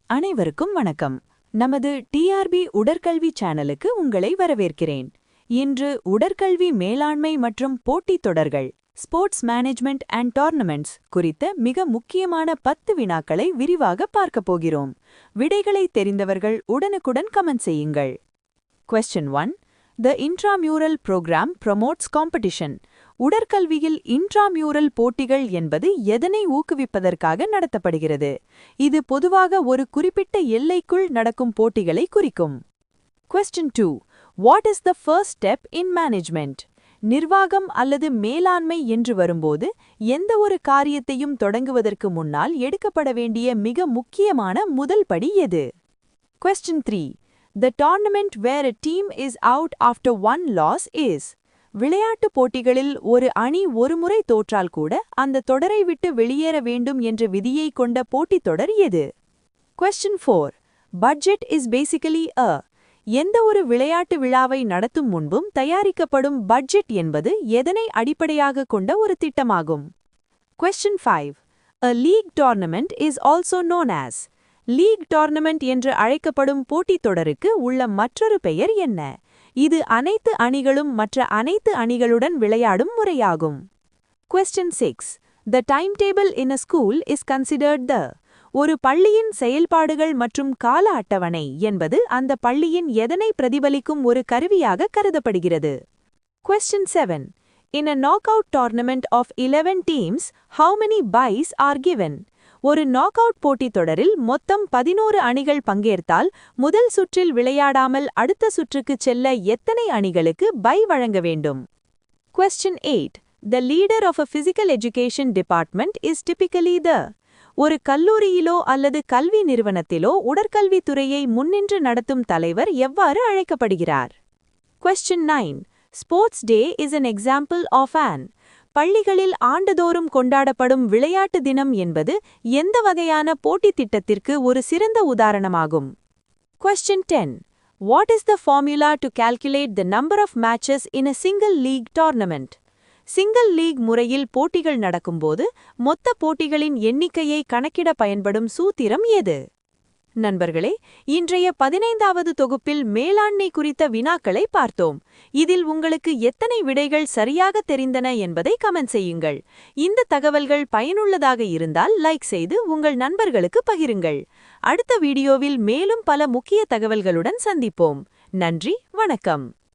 அனைவருக்கும் வணக்கம். நமது டிஆர்பி உடற்கல்வி சேனலுக்கு உங்களை வரவேற்கிறேன். இன்று உடற்கல்வி மேலாண்மை மற்றும் போட்டித் தொடர்கள் ஸ்போர்ட்ஸ் மேனேஜ்மெண்ட் அண்ட் டோர்னமெண்ட்ஸ் குறித்த மிக முக்கியமான 10 வினாக்களை விரிவாக பார்க்கப் போகிறோம். விடைகளை தெரிந்தவர்கள் உடனுக்குடன் கமெண்ட் செய்யுங்கள். Question 1. The intramural program promotes competition. உடற்கல்வியில் இன்ட்ராமியூரல் போட்டிகள் என்பது எதனை ஊக்குவிப்பதற்காக நடத்தப்படுகிறது? இது பொதுவாக ஒரு குறிப்பிட்ட எல்லைக்குள் நடக்கும் போட்டிகளை குறிக்கும். Question 2. What is the first step in management? நிர்வாகம் அல்லது மேலாண்மை என்று வரும்போது எந்த ஒரு காரியத்தையும் தொடங்குவதற்கு முன்னால் எடுக்கப்பட வேண்டிய மிக முக்கியமான முதல் படி எது? Question 3. The tournament where a team is out after one loss is. விளையாட்டுப் போட்டிகளில் ஒரு அணி ஒருமுறை தோற்றால் கூட அந்த தொடரை விட்டு வெளியேற வேண்டும் என்ற விதியை கொண்ட போட்டித் தொடர் எது? Question 4. Budget is basically a. எந்த ஒரு விளையாட்டு விழாவை நடத்தும் முன்பும் தயாரிக்கப்படும் பட்ஜெட் என்பது எதனை அடிப்படையாக கொண்ட ஒரு திட்டமாகும்? Question 5. A league tournament is also known as. League tournament என்று அழைக்கப்படும் போட்டித் தொடருக்கு உள்ள மற்றொரு பெயர் என்ன? இது அனைத்து அணிகளும் மற்ற அனைத்து அணிகளுடன் விளையாடும் முறையாகும். Question 6. The timetable in a school is considered the. ஒரு பள்ளியின் செயல்பாடுகள் மற்றும் கால அட்டவணை என்பது அந்த பள்ளியின் எதனை பிரதிபலிக்கும் ஒரு கருவியாக கருதப்படுகிறது. Question 7. In a knockout tournament of 11 teams, how many byes are given? ஒரு நாக் அவுட் போட்டித் தொடரில் மொத்தம் 11 அணிகள் பங்கேற்றால் முதல் சுற்றில் விளையாடாமல் அடுத்த சுற்றுக்கு செல்ல எத்தனை அணிகளுக்கு பை வழங்க வேண்டும்? Question 8. The leader of a physical education department is typically the. ஒரு கல்லூரியிலோ அல்லது கல்வி நிறுவனத்திலோ உடற்கல்வி துறையை முன்னின்று நடத்தும் தலைவர் எவ்வாறு அழைக்கப்படுகிறார்? Question 9. Sports Day is an example of an. பள்ளிகளில் ஆண்டுதோறும் கொண்டாடப்படும் விளையாட்டு தினம் என்பது எந்த வகையான போட்டித் திட்டத்திற்கு ஒரு சிறந்த உதாரணமாகும்? Question 10. What is the formula to calculate the number of matches in a single league tournament? Single league முறையில் போட்டிகள் நடக்கும்போது மொத்த போட்டிகளின் எண்ணிக்கையை கணக்கிட பயன்படும் சூத்திரம் எது? நண்பர்களே, இன்றைய 15வது தொகுப்பில் மேலாண்மை குறித்த வினாக்களை பார்த்தோம். இதில் உங்களுக்கு எத்தனை விடைகள் சரியாக தெரிந்தன என்பதை கமெண்ட் செய்யுங்கள். இந்த தகவல்கள் பயனுள்ளதாக இருந்தால் லைக் செய்து உங்கள் நண்பர்களுக்கு பகிருங்கள். அடுத்த வீடியோவில் மேலும் பல முக்கிய தகவல்களுடன் சந்திப்போம். நன்றி, வணக்கம்.